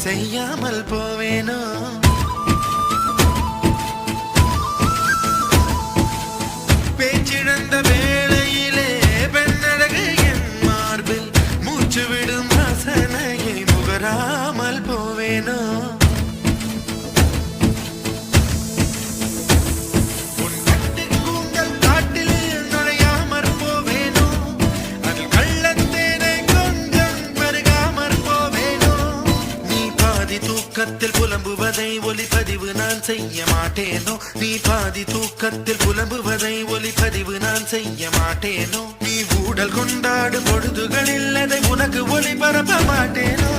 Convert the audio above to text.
செய்யாமல் போவேனோ பேச்சிழந்த வேளையிலே பெண்ணழகு என் மார்பில் மூச்சு விடும் ரசனையை முகராமல் போவேனோ தூக்கத்தில் புலம்புவதை ஒலிப்பதிவு நான் செய்ய மாட்டேனோ நீ பாதி தூக்கத்தில் புலம்புவதை ஒலிப்பதிவு நான் செய்ய மாட்டேனோ நீ ஊடல் கொண்டாடும் பொழுதுகளில் அதை உனக்கு ஒளிபரப்ப மாட்டேனோ